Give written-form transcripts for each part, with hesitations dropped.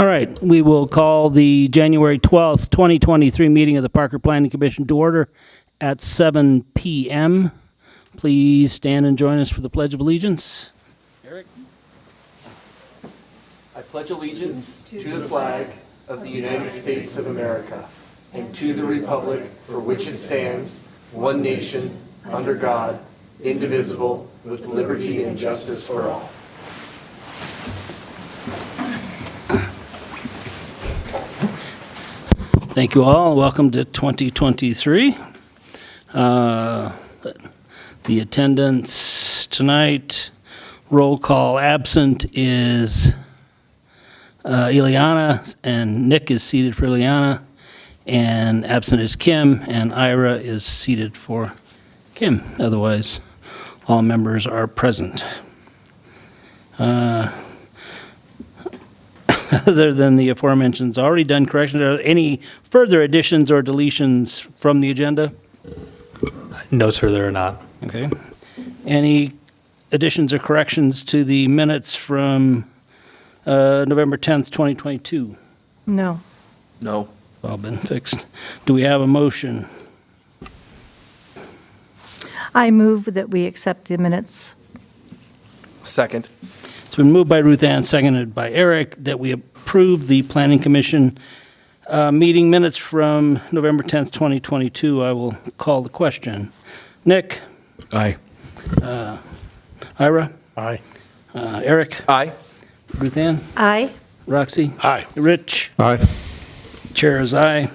All right, we will call the January 12th, 2023 meeting of the Parker Planning Commission to order at 7 p.m. Please stand and join us for the Pledge of Allegiance. Eric? I pledge allegiance to the flag of the United States of America and to the republic for which it stands, one nation, under God, indivisible, with liberty and justice for all. Thank you all. Welcome to 2023. The attendance tonight, roll call absent is Ileana, and Nick is seated for Ileana, and absent is Kim, and Ira is seated for Kim. Otherwise, all members are present. Other than the aforementioned, already done corrections. Are there any further additions or deletions from the agenda? No, sir, there are not. Okay. Any additions or corrections to the minutes from November 10th, 2022? No. No. All been fixed. Do we have a motion? I move that we accept the minutes. Second. It's been moved by Ruth Ann, seconded by Eric, that we approve the Planning Commission meeting minutes from November 10th, 2022. I will call the question. Nick? Aye. Ira? Aye. Eric? Aye. Ruth Ann? Aye. Roxy? Aye. Rich? Aye. Chair is aye.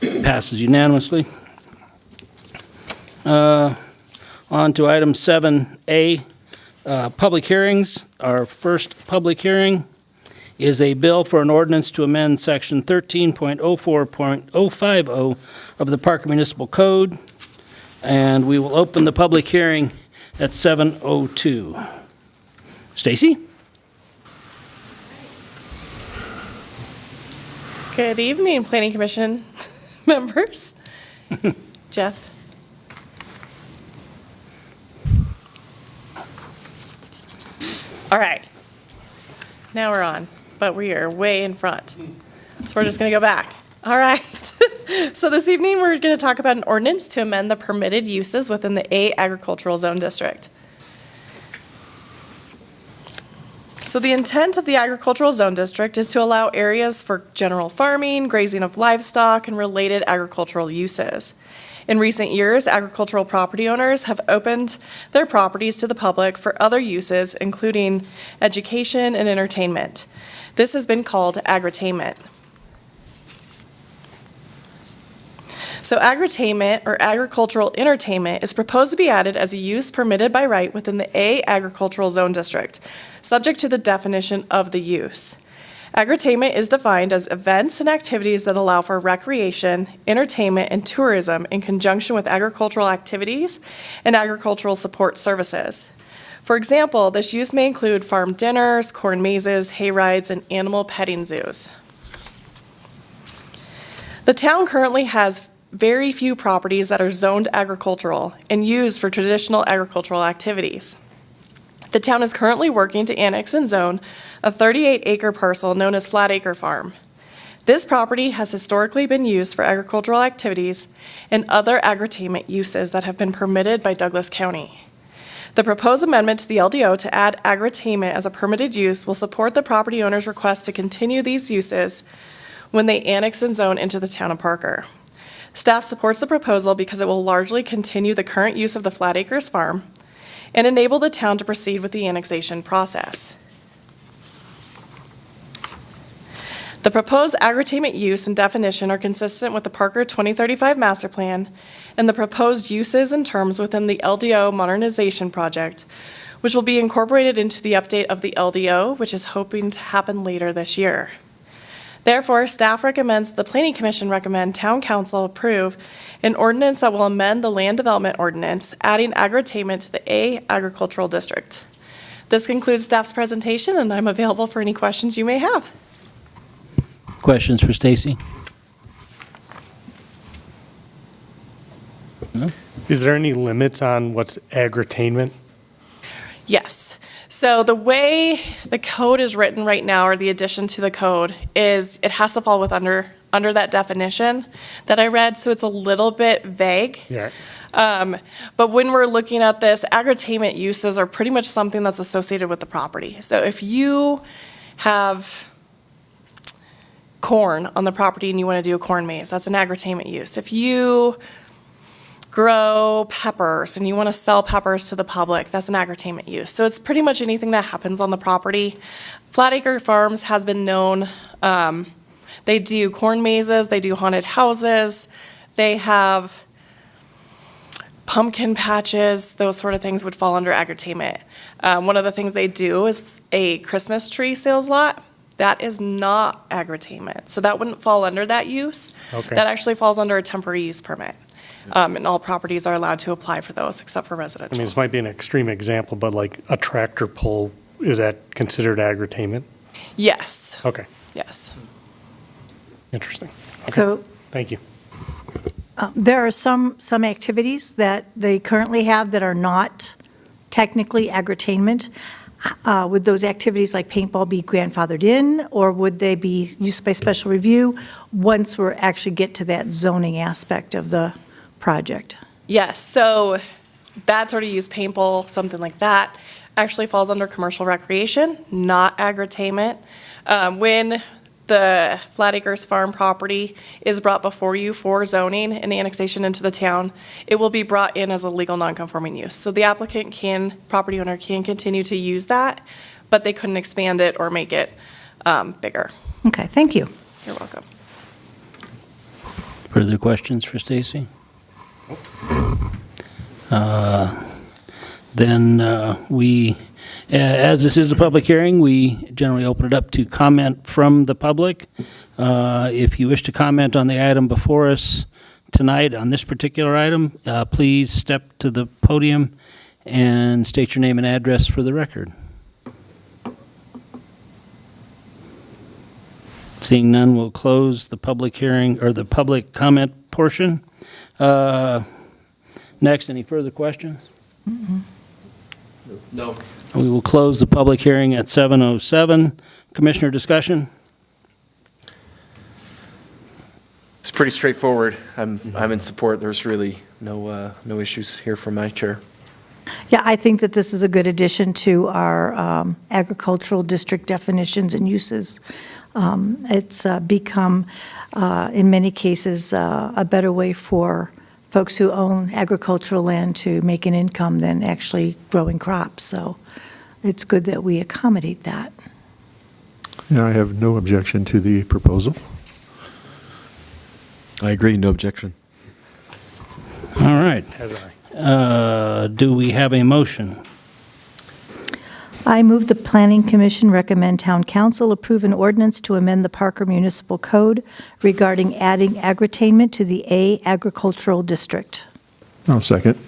Passes unanimously. On to item 7A, public hearings. Our first public hearing is a bill for an ordinance to amend Section 13.04.050 of the Parker Municipal Code, and we will open the public hearing at 7:02. Stacy? Good evening, Planning Commission members. Jeff. All right. Now we're on, but we are way in front. So we're just going to go back. All right. So this evening we're going to talk about an ordinance to amend the permitted uses within the A Agricultural Zone District. So the intent of the Agricultural Zone District is to allow areas for general farming, grazing of livestock, and related agricultural uses. In recent years, agricultural property owners have opened their properties to the public for other uses, including education and entertainment. This has been called agritainment. So agritainment, or agricultural entertainment, is proposed to be added as a use permitted by right within the A Agricultural Zone District, subject to the definition of the use. Agritainment is defined as events and activities that allow for recreation, entertainment, and tourism in conjunction with agricultural activities and agricultural support services. For example, this use may include farm dinners, corn mazes, hay rides, and animal petting zoos. The town currently has very few properties that are zoned agricultural and used for traditional agricultural activities. The town is currently working to annex and zone a 38-acre parcel known as Flat Acre Farm. This property has historically been used for agricultural activities and other agritainment uses that have been permitted by Douglas County. The proposed amendment to the LDO to add agritainment as a permitted use will support the property owner's request to continue these uses when they annex and zone into the town of Parker. Staff supports the proposal because it will largely continue the current use of the Flat Acres Farm and enable the town to proceed with the annexation process. The proposed agritainment use and definition are consistent with the Parker 2035 Master Plan and the proposed uses and terms within the LDO Modernization Project, which will be incorporated into the update of the LDO, which is hoping to happen later this year. Therefore, staff recommends the Planning Commission recommend Town Council approve an ordinance that will amend the Land Development Ordinance, adding agritainment to the A Agricultural District. This concludes staff's presentation, and I'm available for any questions you may have. Questions for Stacy? No? Is there any limits on what's agritainment? Yes. So the way the code is written right now, or the addition to the code, is it has to fall with under that definition that I read, so it's a little bit vague. Yeah. But when we're looking at this, agri-tainment uses are pretty much something that's associated with the property. So if you have corn on the property and you want to do a corn maze, that's an agri-tainment use. If you grow peppers and you want to sell peppers to the public, that's an agri-tainment use. So it's pretty much anything that happens on the property. Flat Acre Farms has been known, they do corn mazes, they do haunted houses, they have pumpkin patches, those sort of things would fall under agri-tainment. One of the things they do is a Christmas tree sales lot. That is not agri-tainment, so that wouldn't fall under that use. Okay. That actually falls under a temporary use permit. And all properties are allowed to apply for those except for I mean, residential. this might be an extreme example, but like a tractor pull, is that considered agri-tainment? Yes, Okay, yes. interesting. Okay. So Thank you. there are some activities that they currently have that are not technically agri-tainment. Would those activities like paintball be grandfathered in, or would they be used by special review once we actually get to that zoning aspect of the project? Yes, so that sort of use, paintball, something like that, actually falls under commercial recreation, not agri-tainment. When the Flat Acres Farm property is brought before you for zoning and annexation into the town, it will be brought in as a legal non-conforming use. So the applicant property owner can continue to use that, but they couldn't expand it or make it bigger. Okay, thank you. You're welcome. Further questions for Stacy? Then we, as this is a public hearing, we generally open it up to comment from the public. If you wish to comment on the item before us tonight, on this particular item, please step to the podium and state your name and address for the record. Seeing none, we'll close the public hearing, or the public comment portion. Next, any further questions? No. We will close the public hearing at 7:07. Commissioner discussion? It's pretty straightforward. I'm in support. There's really no issues here from my chair. Yeah, I think that this is a good addition to our agricultural district definitions and uses. It's become, in many cases, a better way for folks who own agricultural land to make an income than actually growing crops. So it's good that we accommodate that. Yeah, I have no objection to the proposal. I agree, no objection. All right. As I. Do we have a motion? I move the Planning Commission recommend Town Council approve an ordinance to amend the Parker Municipal Code regarding adding agri-tainment to the A agricultural district. I'll second.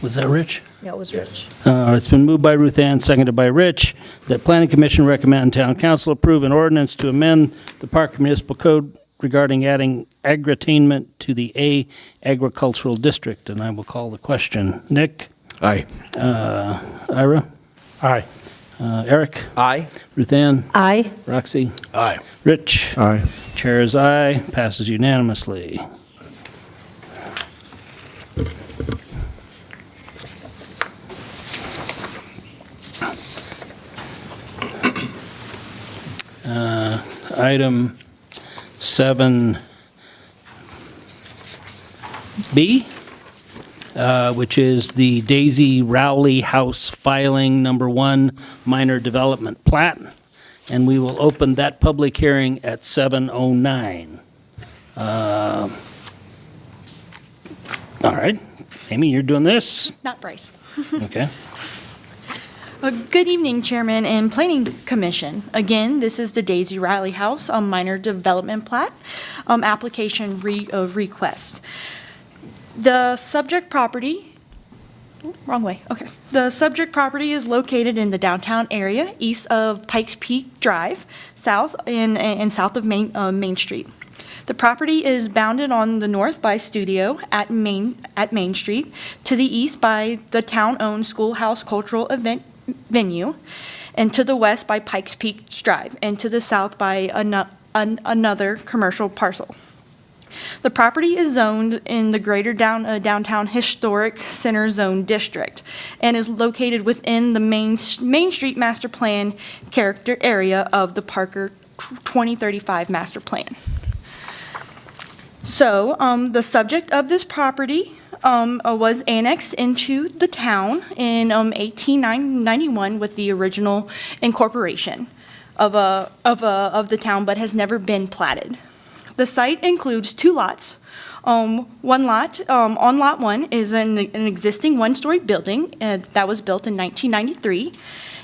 Was that Rich? Yeah, it was Rich. It's been moved by Ruth Ann, seconded by Rich, that Planning Commission recommend Town Council approve an ordinance to amend the Parker Municipal Code regarding adding agri-tainment to the A agricultural district. And I will call the question. Nick? Aye. Ira? Aye. Eric? Aye. Ruth Ann? Aye. Roxy? Aye. Rich? Aye. Chair is aye, passes unanimously. Item 7B, which is the Daisy Rowley House filing number 1 minor development plat. And we will open that public hearing at 7:09. All right. Amy, you're doing this? Not Bryce. Okay. Good evening, Chairman and Planning Commission. Again, this is the Daisy Riley House on minor development plat application request. The subject property, wrong way, okay. The subject property is located in the downtown area, east of Pikes Peak Drive, south and south of Main Street. The property is bounded on the north by Studio at Main Street, to the east by the town-owned Schoolhouse Cultural Event venue, and to the west by Pikes Peak Drive, and to the south by another commercial parcel. The property is zoned in the Greater Downtown Historic Center Zone District and is located within the Main Street Master Plan character area of the Parker 2035 Master Plan. So, the subject of this property was annexed into the town in 1891 with the original incorporation of the town, but has never been platted. The site includes 2 lots. One lot, on Lot 1 is an existing one-story building that was built in 1993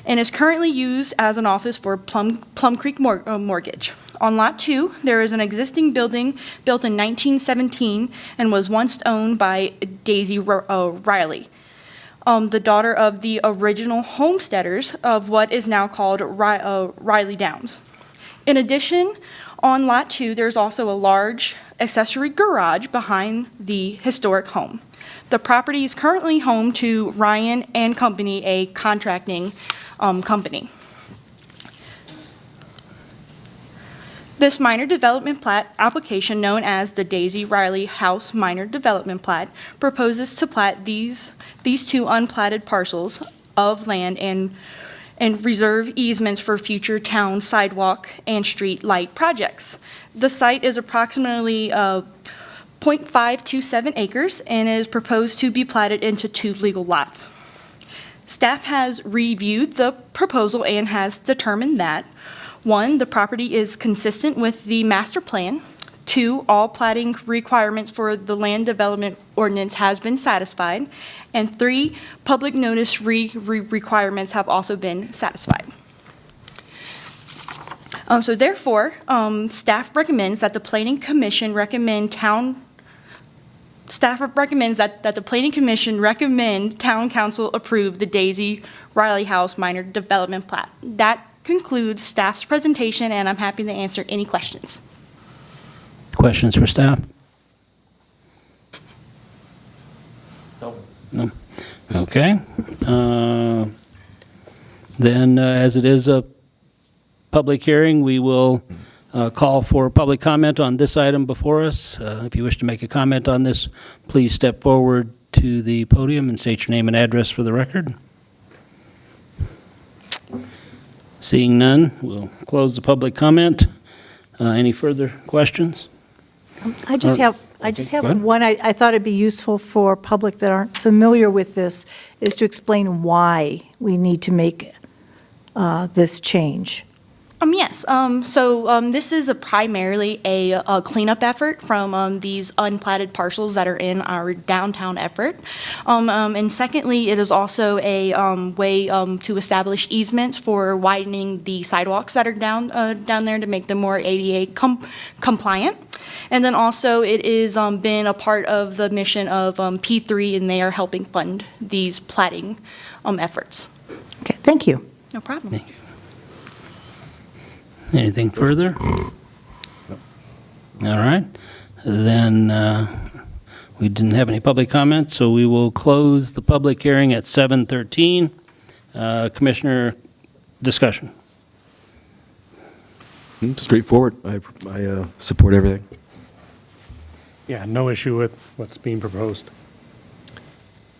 and is currently used as an office for Plum Creek Mortgage. On Lot 2, there is an existing building built in 1917 and was once owned by Daisy Riley, the daughter of the original homesteaders of what is now called Riley Downs. In addition, on Lot 2, there's also a large accessory garage behind the historic home. The property is currently home to Ryan and Company, a contracting company. This minor development plat application, known as the Daisy Riley House Minor Development Plat, proposes to plat these 2 unplatted parcels of land and reserve easements for future town sidewalk and street light projects. The site is approximately 0.527 acres and is proposed to be platted into 2 legal lots. Staff has reviewed the proposal and has determined that 1, the property is consistent with the master plan. 2, all plating requirements for the land development ordinance has been satisfied. And 3, public notice requirements have also been satisfied. So therefore, staff recommends that the Planning Commission recommend town council approve the Daisy Riley House Minor Development Plat. That concludes staff's presentation, and I'm happy to answer any questions. Questions for staff? No. Okay. Then, as it is a public hearing, we will call for public comment on this item before us. If you wish to make a comment on this, please step forward to the podium and state your name and address for the record. Seeing none, we'll close the public comment. Any further questions? I just have Go ahead. one. I thought it'd be useful for public that aren't familiar with this, is to explain why we need to make this change. Yes. This is primarily a cleanup effort from these unplatted parcels that are in our downtown effort. And secondly, it is also a way to establish easements for widening the sidewalks that are down there to make them more ADA compliant. And then also it is been a part of the mission of P3, and they are helping fund these platting efforts. Okay, thank you. No problem. Thank you. Anything further? All right. Then we didn't have any public comments, so we will close the public hearing at 7:13. Commissioner discussion. Straightforward. I support everything. Yeah, no issue with what's being proposed.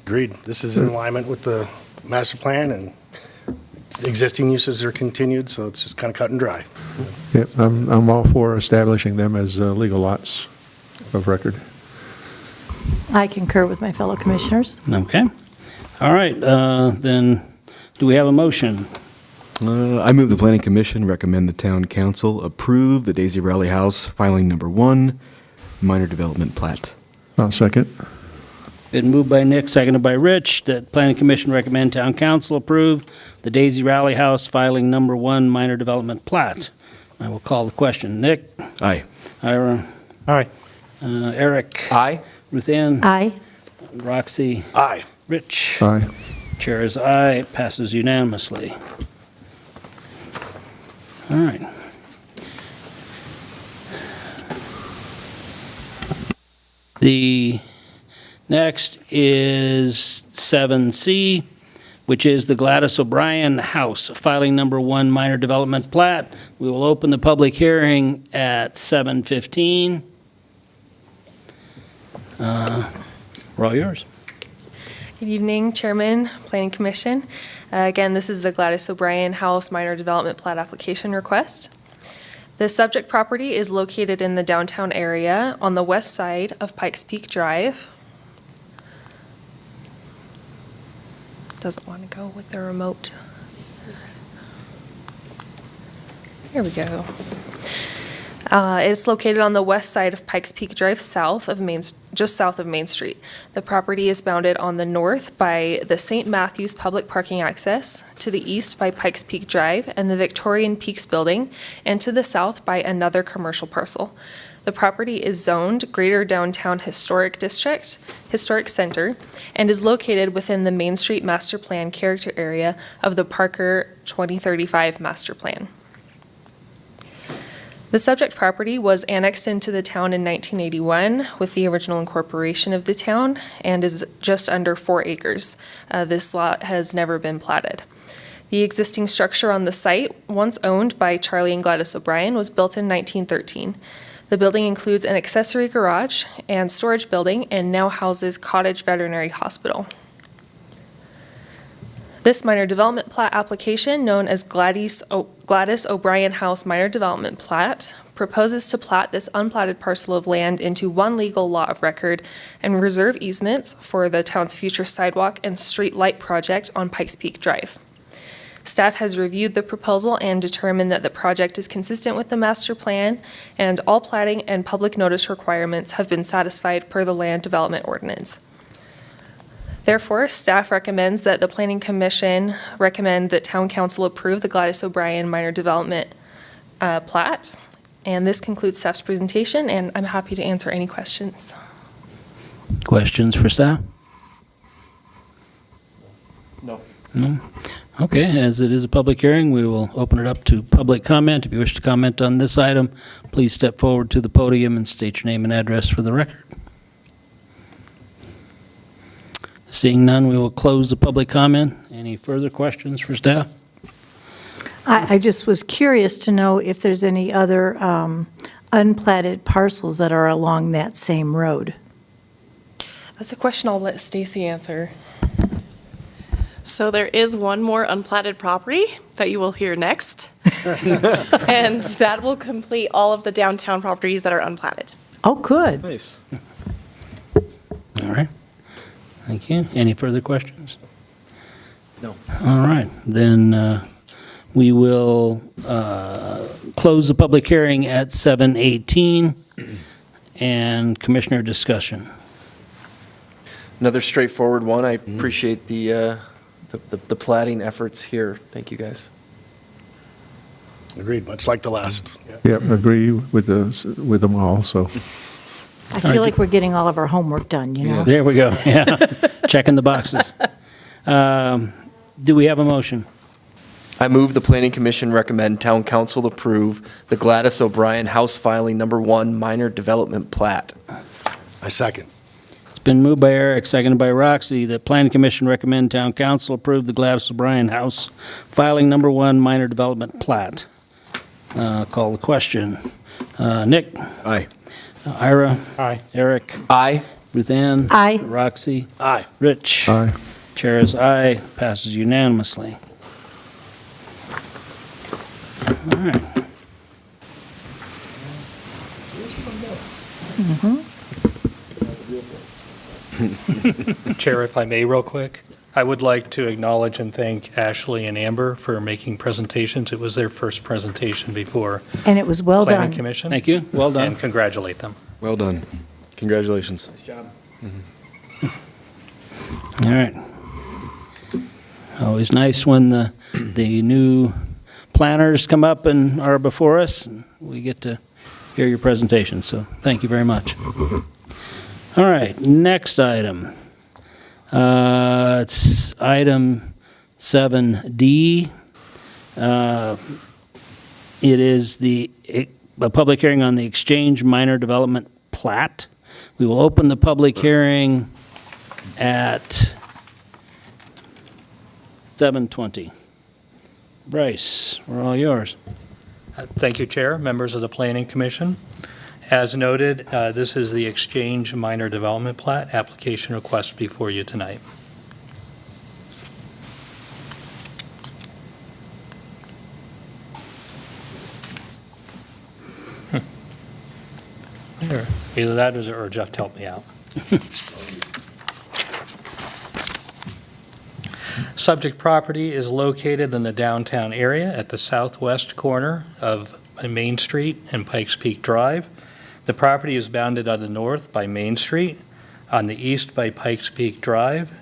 Agreed. This is in alignment with the master plan, and existing uses are continued, so it's just kind of cut and dry. Yep, I'm all for establishing them as legal lots of record. I concur with my fellow commissioners. Okay. All right. Then do we have a motion? I move the Planning Commission recommend the Town Council approve the Daisy Riley House filing number 1, minor development plat. I'll second. Been moved by Nick, seconded by Rich, that Planning Commission recommend Town Council approve the Daisy Riley House filing number 1 minor development plat. I will call the question. Nick? Aye. Ira? Aye. Eric? Aye. Ruth Ann? Aye. Roxy? Aye. Rich? Aye. Chair is aye. It passes unanimously. All right. The next is 7C, which is the Gladys O'Brien House, filing number 1, minor development plat. We will open the public hearing at 7:15. We're all yours. Good evening, Chairman, Planning Commission. Again, this is the Gladys O'Brien House Minor Development Plat Application Request. The subject property is located in the downtown area on the west side of Pikes Peak Drive. Doesn't want to go with the remote. Here we go. It's located on the west side of Pikes Peak Drive, just south of Main Street. The property is bounded on the north by the St. Matthews Public Parking Access, to the east by Pikes Peak Drive and the Victorian Peaks Building, and to the south by another commercial parcel. The property is zoned Greater Downtown Historic District, Historic Center, and is located within the Main Street Master Plan character area of the Parker 2035 Master Plan. The subject property was annexed into the town in 1981 with the original incorporation of the town and is just under 4 acres. This lot has never been platted. The existing structure on the site, once owned by Charlie and Gladys O'Brien, was built in 1913. The building includes an accessory garage and storage building and now houses Cottage Veterinary Hospital. This minor development plat application, known as Gladys O'Brien House Minor Development Plat, proposes to plat this unplatted parcel of land into one legal lot of record and reserve easements for the town's future sidewalk and street light project on Pikes Peak Drive. Staff has reviewed the proposal and determined that the project is consistent with the master plan, and all platting and public notice requirements have been satisfied per the land development ordinance. Therefore, staff recommends that the Planning Commission recommend that Town Council approve the Gladys O'Brien minor development plat. And this concludes staff's presentation, and I'm happy to answer any questions. Questions for staff? No. No? Okay, as it is a public hearing, we will open it up to public comment. If you wish to comment on this item, please step forward to the podium and state your name and address for the record. Seeing none, we will close the public comment. Any further questions for staff? I just was curious to know if there's any other unplatted parcels that are along that same road. That's a question I'll let Stacy answer. So there is one more unplatted property that you will hear next. And that will complete all of the downtown properties that are unplatted. Oh, good. Nice. All right. Thank you. Any further questions? No. All right. Then we will close the public hearing at 7:18 and commissioner discussion. Another straightforward one. I appreciate the platting efforts here. Thank you, guys. Agreed, much like the last. Yep, agree with them all, so. I feel like we're getting all of our homework done, you know? There we go. Yeah. Checking the boxes. Do we have a motion? I move the Planning Commission recommend Town Council approve the Gladys O'Brien House Filing Number 1 Minor Development Plat. I second. It's been moved by Eric, seconded by Roxy, that Planning Commission recommend Town Council approve the Gladys O'Brien House Filing Number 1 Minor Development Plat. Call the question. Nick? Aye. Ira? Aye. Eric? Aye. Ruth Ann? Aye. Roxy? Aye. Rich? Aye. Chair is aye. Passes unanimously. All right. Chair, if I may, real quick, I would like to acknowledge and thank Ashley and Amber for making presentations. It was their first presentation before And it was well Planning done. Commission. Thank you. Well done. And congratulate them. Well done. Congratulations. All right. Always nice when the new planners come up and are before us, and we get to hear your presentation, so thank you very much. All right, next item. It's item 7D. It is a public hearing on the Exchange Minor Development Plat. We will open the public hearing at 7:20. Bryce, we're all yours. Thank you, Chair, members of the Planning Commission. As noted, this is the Exchange Minor Development Plat application request before you tonight. There. Either that or Jeff to help me out. Subject property is located in the downtown area at the southwest corner of Main Street and Pikes Peak Drive. The property is bounded on the north by Main Street, on the east by Pikes Peak Drive,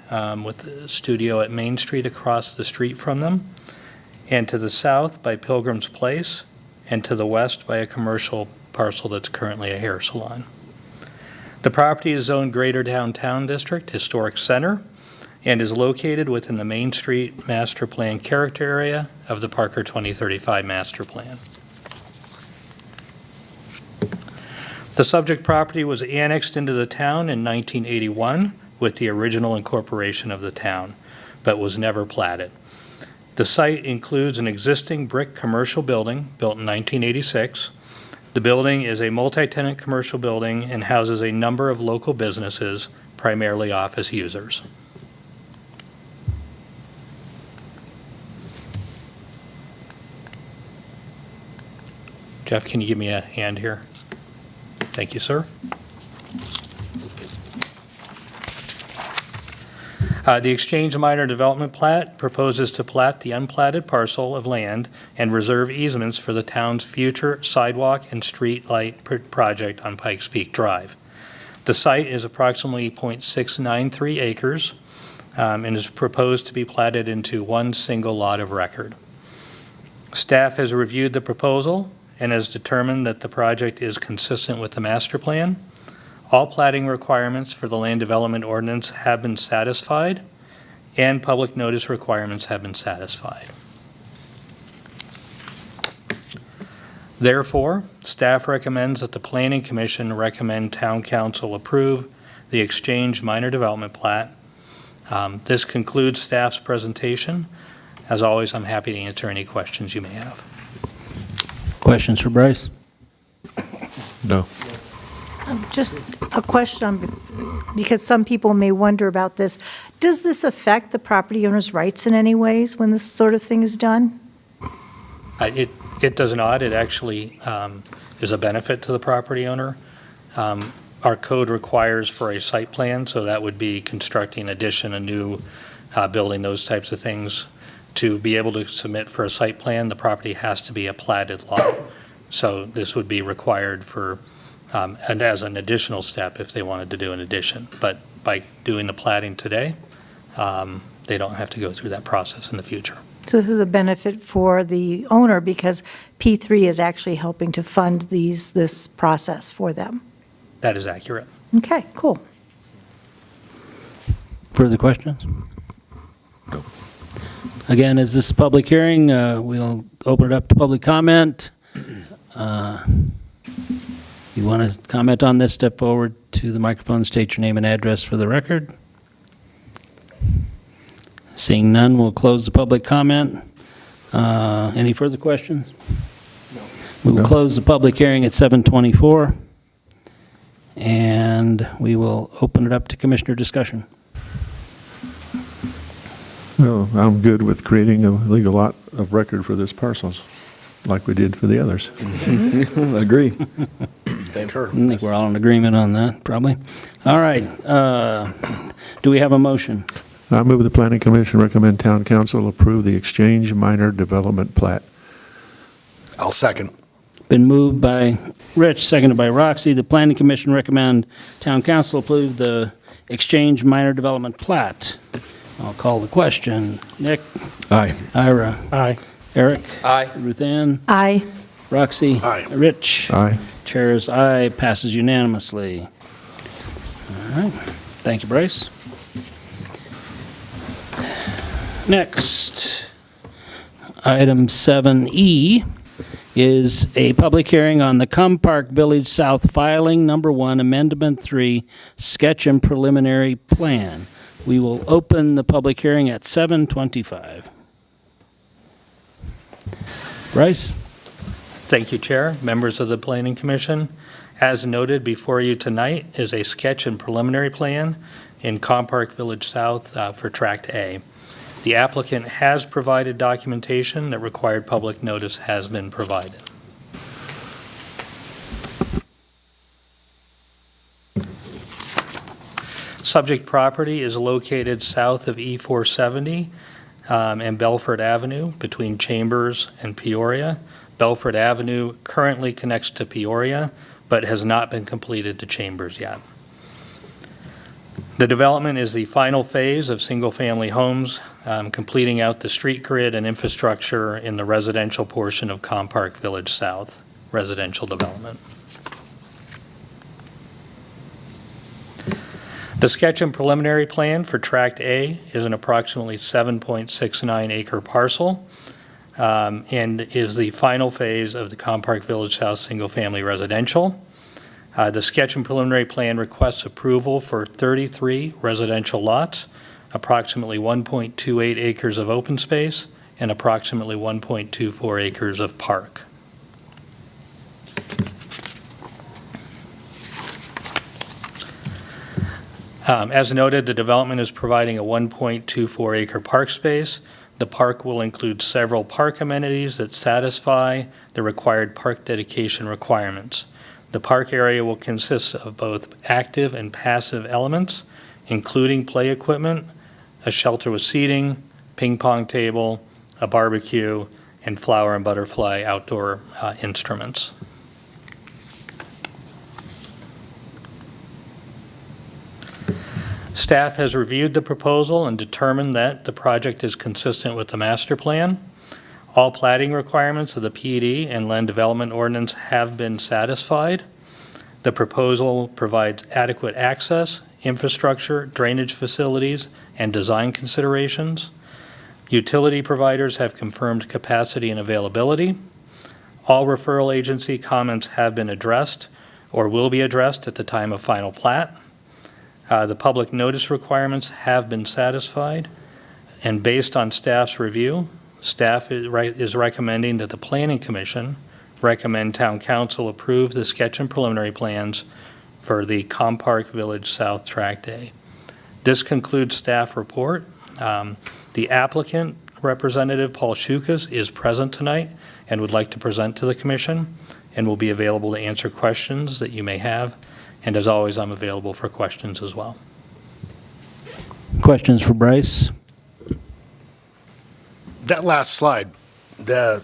with the studio at Main Street across the street from them, and to the south by Pilgrim's Place, and to the west by a commercial parcel that's currently a hair salon. The property is zoned Greater Downtown District Historic Center and is located within the Main Street Master Plan character area of the Parker 2035 Master Plan. The subject property was annexed into the town in 1981 with the original incorporation of the town, but was never platted. The site includes an existing brick commercial building built in 1986. The building is a multi-tenant commercial building and houses a number of local businesses, primarily office users. Jeff, can you give me a hand here? Thank you, sir. The Exchange Minor Development Plat proposes to plat the unplatted parcel of land and reserve easements for the town's future sidewalk and street light project on Pikes Peak Drive. The site is approximately 0.693 acres and is proposed to be platted into one single lot of record. Staff has reviewed the proposal and has determined that the project is consistent with the master plan. All platting requirements for the land development ordinance have been satisfied, and public notice requirements have been satisfied. Therefore, staff recommends that the Planning Commission recommend Town Council approve the Exchange Minor Development Plat. This concludes staff's presentation. As always, I'm happy to answer any questions you may have. Questions for Bryce? No. Just a question, because some people may wonder about this. Does this affect the property owner's rights in any ways when this sort of thing is done? It does not. It actually is a benefit to the property owner. Our code requires for a site plan, so that would be constructing addition, a new building, those types of things. To be able to submit for a site plan, the property has to be a platted lot. So this would be required for, and as an additional step if they wanted to do an addition. But by doing the platting today, they don't have to go through that process in the future. So this is a benefit for the owner because P3 is actually helping to fund this process for them. That is accurate. Okay, cool. Further questions? No. Again, as this is a public hearing, we'll open it up to public comment. You want to comment on this, step forward to the microphone, state your name and address for the record. Seeing none, we'll close the public comment. Any further questions? No. We will close the public hearing at 7:24, and we will open it up to commissioner discussion. Well, I'm good with creating a legal lot of record for this parcels, like we did for the others. Agree. Concur. I think we're all in agreement on that, probably. All right. Do we have a motion? I move the Planning Commission recommend Town Council approve the Exchange Minor Development Plat. I'll second. Been moved by Rich, seconded by Roxy. The Planning Commission recommend Town Council approve the Exchange Minor Development Plat. I'll call the question. Nick? Aye. Ira? Aye. Eric? Aye. Ruth Ann? Aye. Roxy? Aye. Rich? Aye. Chair is aye, passes unanimously. All right. Thank you, Bryce. Next, item 7E is a public hearing on the Park Village South Filing Number 1, Amendment 3, Sketch and Preliminary Plan. We will open the public hearing at 7:25. Bryce? Thank you, Chair, members of the Planning Commission. As noted before you tonight is a sketch and preliminary plan in Compark Village South for Tract A. The applicant has provided documentation that required public notice has been provided. Subject property is located south of E470 and Belford Avenue between Chambers and Peoria. Belford Avenue currently connects to Peoria, but has not been completed to Chambers yet. The development is the final phase of single-family homes, completing out the street grid and infrastructure in the residential portion of Compark Village South residential development. The sketch and preliminary plan for Tract A is an approximately 7.69 acre parcel and is the final phase of the Compark Village South single-family residential. The sketch and preliminary plan requests approval for 33 residential lots, approximately 1.28 acres of open space, and approximately 1.24 acres of park. As noted, the development is providing a 1.24 acre park space. The park will include several park amenities that satisfy the required park dedication requirements. The park area will consist of both active and passive elements, including play equipment, a shelter with seating, ping pong table, a barbecue, and flower and butterfly outdoor instruments. Staff has reviewed the proposal and determined that the project is consistent with the master plan. All plating requirements of the PED and land development ordinance have been satisfied. The proposal provides adequate access, infrastructure, drainage facilities, and design considerations. Utility providers have confirmed capacity and availability. All referral agency comments have been addressed or will be addressed at the time of final plat. The public notice requirements have been satisfied, and based on staff's review, staff is recommending that the Planning Commission recommend Town Council approve the sketch and preliminary plans for the Compark Village South Tract A. This concludes staff report. The applicant, Representative Paul Shukas, is present tonight and would like to present to the Commission and will be available to answer questions that you may have. And as always, I'm available for questions as well. Questions for Bryce? That last slide, the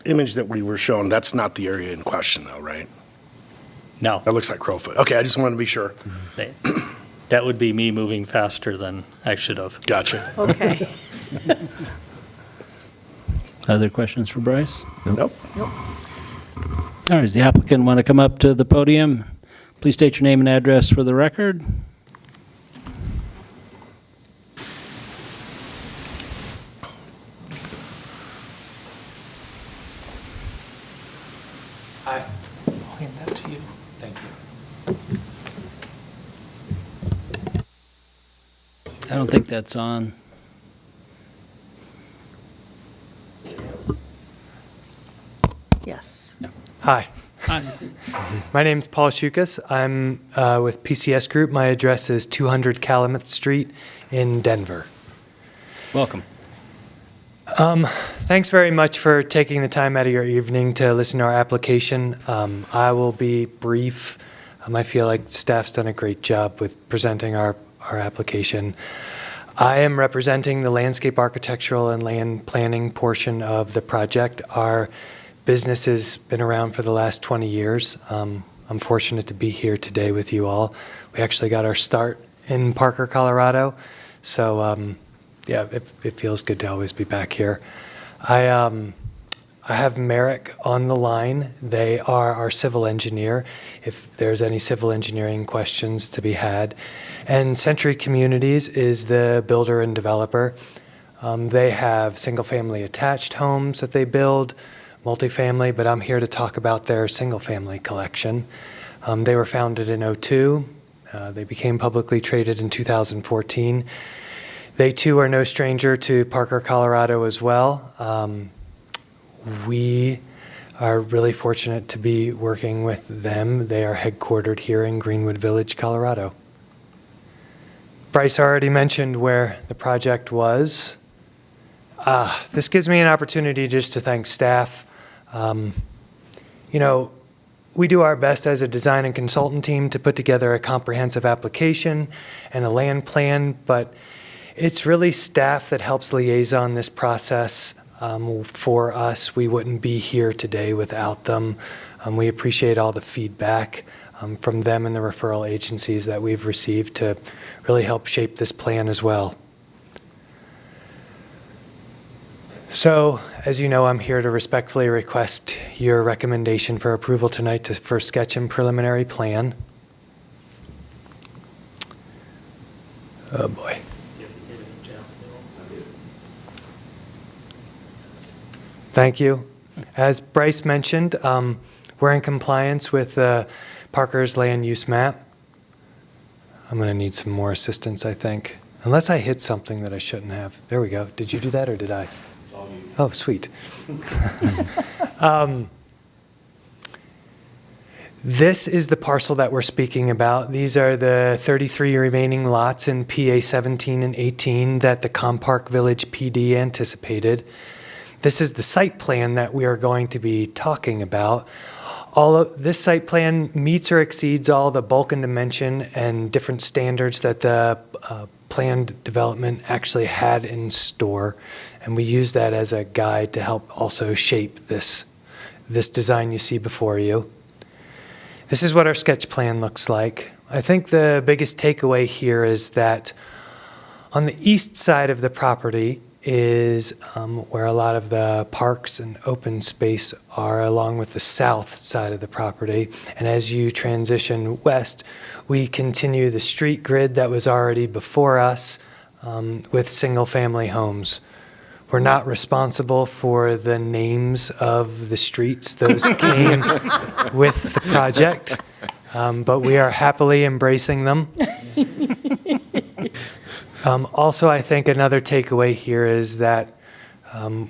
image that we were shown, that's not the area in question though, right? No, That looks like Crowfoot. Okay, I just wanted to be sure. that would be me moving faster than I should have. Gotcha. Okay. Other questions for Bryce? Nope. All right, does the applicant want to come up to the podium? Please state your name and address for the record. I'll hand that to you. Thank you. I don't think that's on. Yes. Hi, Hi. my name's Paul Shukas. I'm with PCS Group. My address is 200 Calumet Street in Denver. Welcome. Thanks very much for taking the time out of your evening to listen to our application. I will be brief. I feel like staff's done a great job with presenting our application. I am representing the landscape architectural and land planning portion of the project. Our business has been around for the last 20 years. I'm fortunate to be here today with you all. We actually got our start in Parker, Colorado. So yeah, it feels good to always be back here. I have Merrick on the line. They are our civil engineer, if there's any civil engineering questions to be had. And Century Communities is the builder and developer. They have single-family attached homes that they build, multifamily, but I'm here to talk about their single-family collection. They were founded in '02. They became publicly traded in 2014. They too are no stranger to Parker, Colorado as well. We are really fortunate to be working with them. They are headquartered here in Greenwood Village, Colorado. Bryce already mentioned where the project was. This gives me an opportunity just to thank staff. We do our best as a design and consultant team to put together a comprehensive application and a land plan, but it's really staff that helps liaison this process for us. We wouldn't be here today without them. We appreciate all the feedback from them and the referral agencies that we've received to really help shape this plan as well. So, as you know, I'm here to respectfully request your recommendation for approval tonight for sketch and preliminary plan. Oh boy. Thank you. As Bryce mentioned, we're in compliance with Parker's land use map. I'm going to need some more assistance, I think. Unless I hit something that I shouldn't have. There we go. Did you do that or did I? Oh, sweet. This is the parcel that we're speaking about. These are the 33 remaining lots in PA 17 and 18 that the Compark Village PD anticipated. This is the site plan that we are going to be talking about. All of this site plan meets or exceeds all the bulk and dimension and different standards that the planned development actually had in store, and we use that as a guide to help also shape this design you see before you. This is what our sketch plan looks like. I think the biggest takeaway here is that on the east side of the property is where a lot of the parks and open space are, along with the south side of the property. And as you transition west, we continue the street grid that was already before us with single-family homes. We're not responsible for the names of the streets. Those came with the project, but we are happily embracing them. Also, I think another takeaway here is that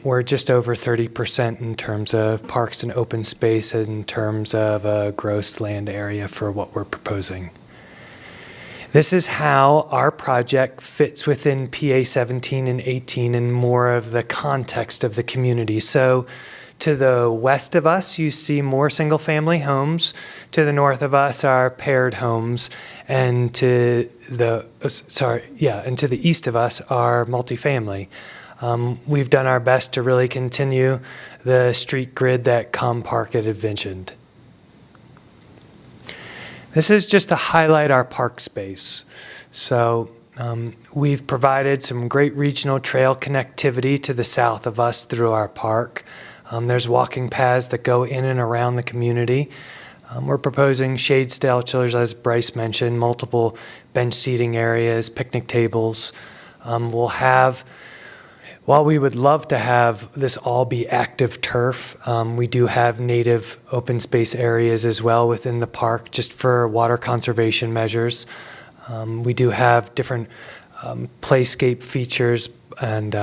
we're just over 30% in terms of parks and open space in terms of a gross land area for what we're proposing. This is how our project fits within PA 17 and 18 and more of the context of the community. So to the west of us, you see more single-family homes. To the north of us are paired homes, and to the east of us are multifamily. We've done our best to really continue the street grid that Compark had envisioned. This is just to highlight our park space. So we've provided some great regional trail connectivity to the south of us through our park. There's walking paths that go in and around the community. We're proposing shade shelters, as Bryce mentioned, multiple bench seating areas, picnic tables. While we would love to have this all be active turf, we do have native open space areas as well within the park just for water conservation measures. We do have different playscape features and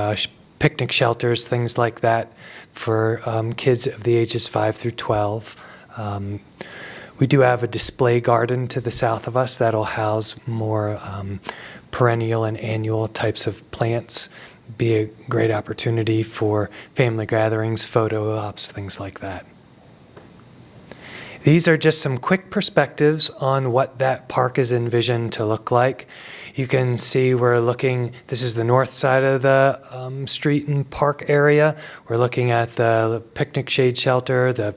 picnic shelters, things like that for kids of the ages 5 through 12. We do have a display garden to the south of us that'll house more perennial and annual types of plants. Be a great opportunity for family gatherings, photo ops, things like that. These are just some quick perspectives on what that park is envisioned to look like. You can see this is the north side of the street and park area. We're looking at the picnic shade shelter, the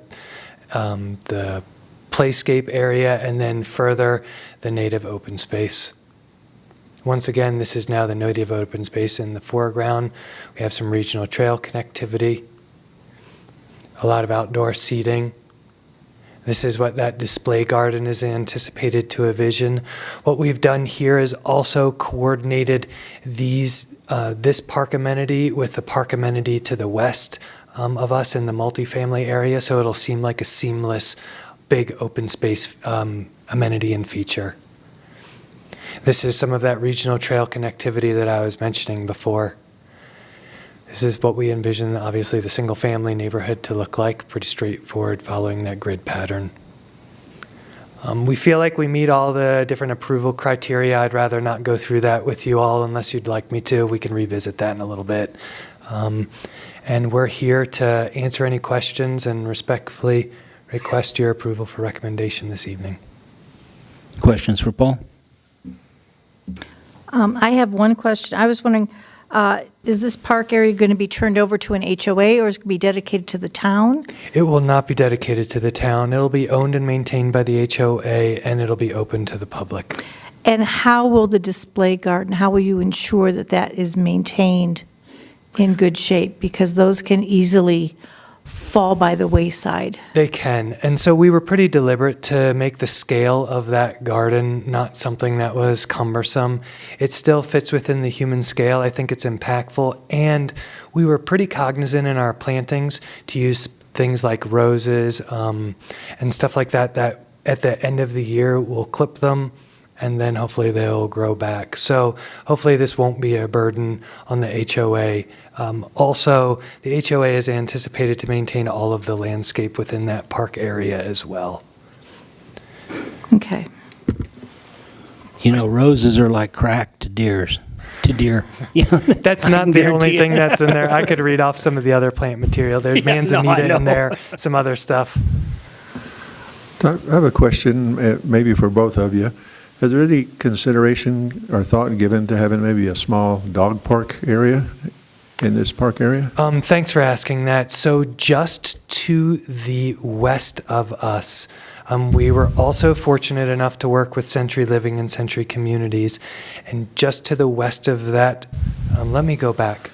playscape area, and then further the native open space. Once again, this is now the native open space in the foreground. We have some regional trail connectivity, a lot of outdoor seating. This is what that display garden is anticipated to envision. What we've done here is also coordinated this park amenity with the park amenity to the west of us in the multifamily area, so it'll seem like a seamless, big open space amenity and feature. This is some of that regional trail connectivity that I was mentioning before. This is what we envision, obviously, the single-family neighborhood to look like, pretty straightforward, following that grid pattern. We feel like we meet all the different approval criteria. I'd rather not go through that with you all unless you'd like me to. We can revisit that in a little bit. And we're here to answer any questions and respectfully request your approval for recommendation this evening. Questions for Paul? I have one question. I was wondering, is this park area going to be turned over to an HOA, or is it going to be dedicated to the town? It will not be dedicated to the town. It'll be owned and maintained by the HOA, and it'll be open to the public. And how will the display garden, how will you ensure that that is maintained in good shape? Because those can easily fall by the wayside. They can. And so we were pretty deliberate to make the scale of that garden not something that was cumbersome. It still fits within the human scale. I think it's impactful. And we were pretty cognizant in our plantings to use things like roses and stuff like that, that at the end of the year we'll clip them and then hopefully they'll grow back. So hopefully this won't be a burden on the HOA. Also, the HOA is anticipated to maintain all of the landscape within that park area as well. Okay. You know, roses are like crack to deers. To deer. Yeah, That's not the only thing that's in there. I could read off some of the other plant material. There's manzanita in there, some other stuff. I have a question, maybe for both of you. Is there any consideration or thought given to having maybe a small dog park area in this park area? Thanks for asking that. So just to the west of us, we were also fortunate enough to work with Century Living and Century Communities. And just to the west of that, let me go back.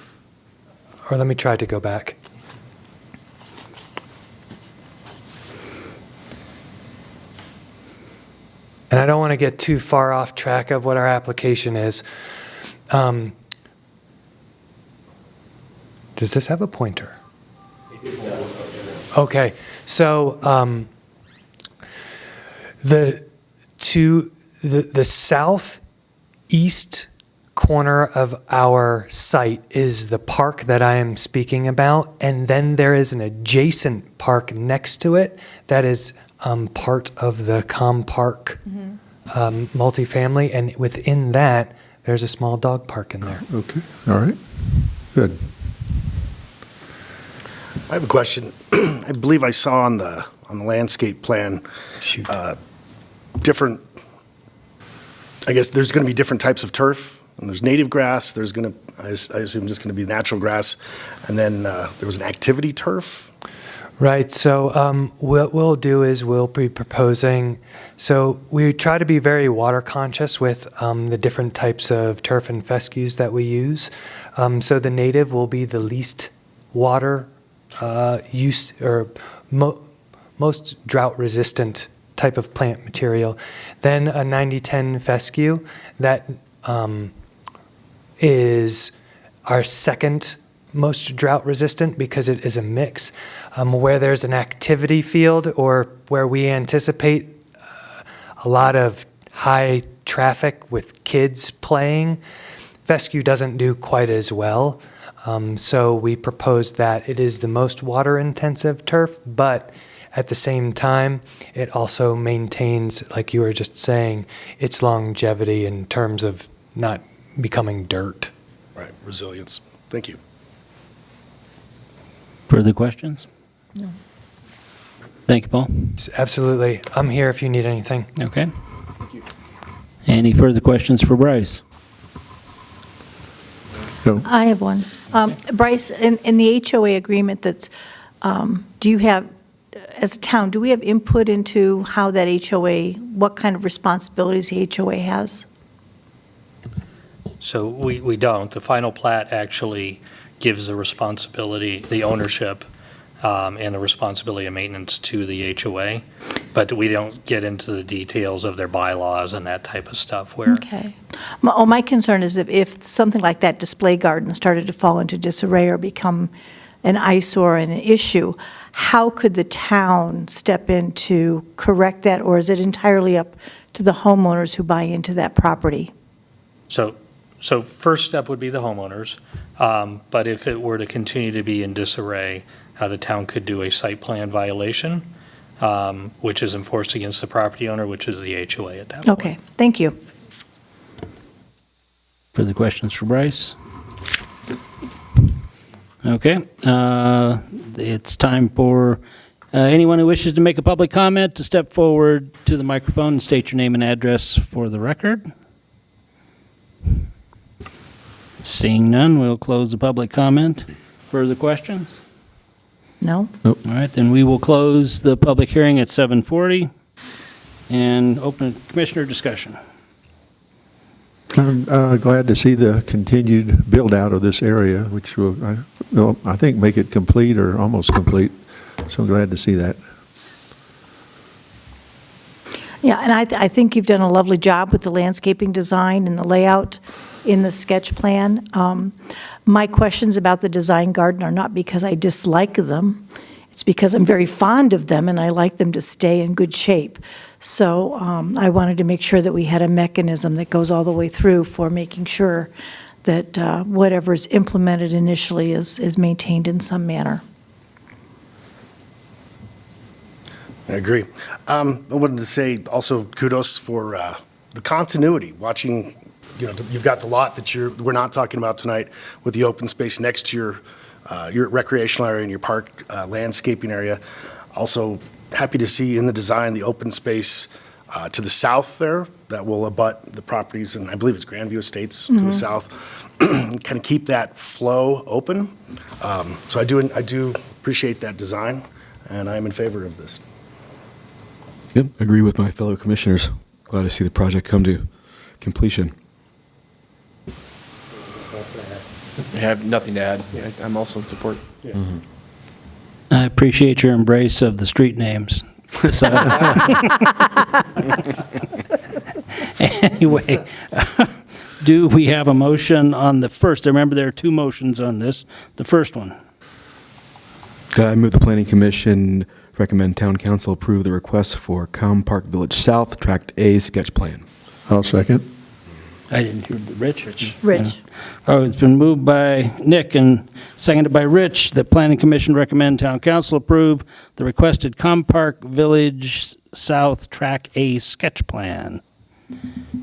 Or let me try to go back. And I don't want to get too far off track of what our application is. Does this have a pointer? Okay, so the southeast corner of our site is the park that I am speaking about, and then there is an adjacent park next to it that is part of the Park multifamily, and within that, there's a small dog park in there. Okay, all right, good. I have a question. I believe I saw on the landscape plan, different, I guess there's going to be different types of turf. And there's native grass, there's going to, I assume just going to be natural grass, and then there was an activity turf. Right, so what we'll do is we'll be proposing, so we try to be very water conscious with the different types of turf and fescues that we use. So the native will be the least water use or most drought resistant type of plant material. Then a 90-10 fescue that is our second most drought resistant because it is a mix. Where there's an activity field or where we anticipate a lot of high traffic with kids playing, fescue doesn't do quite as well. So we propose that it is the most water intensive turf, but at the same time, it also maintains, like you were just saying, its longevity in terms of not becoming dirt. Right, resilience. Thank you. Further questions? No. Thank you, Paul. Absolutely. I'm here if you need anything. Okay. Any further questions for Bryce? No. I have one. Bryce, in the HOA agreement that's, do you have, as a town, do we have input into how that HOA, what kind of responsibilities the HOA has? So we don't. The final plat actually gives the responsibility, the ownership, and the responsibility of maintenance to the HOA, but we don't get into the details of their bylaws and that type of stuff where. Okay. My concern is if something like that display garden started to fall into disarray or become an eyesore and an issue, how could the town step in to correct that, or is it entirely up to the homeowners who buy into that property. So first step would be the homeowners, but if it were to continue to be in disarray, the town could do a site plan violation, which is enforced against the property owner, which is the HOA at that point. Okay, thank you. Further questions for Bryce? Okay, it's time for anyone who wishes to make a public comment to step forward to the microphone and state your name and address for the record. Seeing none, we'll close the public comment. Further questions? No? All right, then we will close the public hearing at 7:40 and open commissioner discussion. I'm glad to see the continued build-out of this area, which will, I think, make it complete or almost complete. So I'm glad to see that. Yeah, and I think you've done a lovely job with the landscaping design and the layout in the sketch plan. My questions about the design garden are not because I dislike them. It's because I'm very fond of them and I like them to stay in good shape. So I wanted to make sure that we had a mechanism that goes all the way through for making sure that whatever is implemented initially is maintained in some manner. I agree. I wanted to say also kudos for the continuity, watching, you've got the lot that we're not talking about tonight with the open space next to your recreational area and your park landscaping area. Also happy to see in the design the open space to the south there that will abut the properties, and I believe it's Grandview Estates to the south. Kind of keep that flow open. So I do appreciate that design, and I'm in favor of this. Yep, agree with my fellow commissioners. Glad to see the project come to completion. I have nothing to add. I'm also in support. I appreciate your embrace of the street names. Anyway, do we have a motion on the first? I remember there are two motions on this. The first one. I move the Planning Commission recommend Town Council approve the request for Com Park Village South Tract A sketch plan. I'll second. I didn't hear Rich. Rich. Oh, it's been moved by Nick and seconded by Rich that Planning Commission recommend Town Council approve the requested Com Park Village South Track A sketch plan.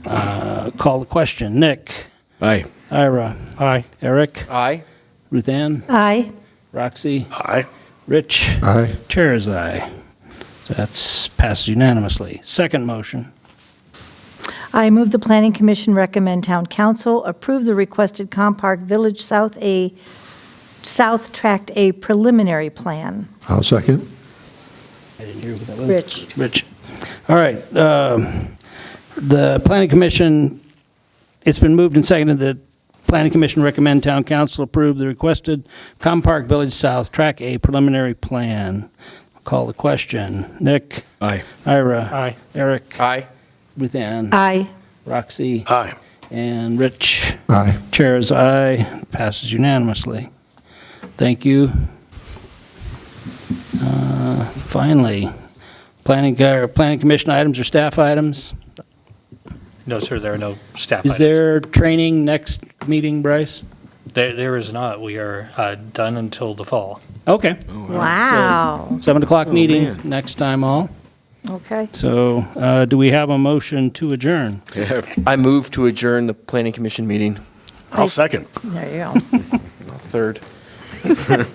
Call the question. Nick. Aye. Ira. Aye. Eric. Aye. Ruth Ann. Aye. Roxy. Aye. Rich. Aye. Chair is aye. So that's passed unanimously. Second motion. I move the Planning Commission recommend Town Council approve the requested Com Park Village South Tract A preliminary plan. I'll second. I didn't hear what that was. Rich. Rich. All right. The Planning Commission, it's been moved and seconded that Planning Commission recommend Town Council approve the requested Com Park Village South Track A preliminary plan. Call the question. Nick. Aye. Ira. Aye. Eric. Aye. Ruth Ann. Aye. Roxy. Aye. And Rich. Aye. Chair is aye. Passes unanimously. Thank you. Finally, Planning Commission items or staff items? No, sir, there are no staff Is items. there training next meeting, Bryce? There is not. We are done until the fall. Okay. Wow. 7 o'clock meeting man. next time all. Okay. So do we have a motion to adjourn? I move to adjourn the Planning Commission meeting. I'll second. There you go. Third.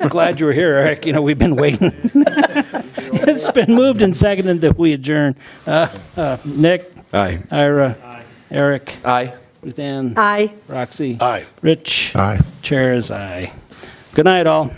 Glad you were here, Eric. We've been waiting. It's been moved and seconded that we adjourn. Nick? Aye. Ira? Eric? Aye. Ruth Ann? Aye. Roxy? Aye. Rich? Aye. Chair is aye. Good night, all.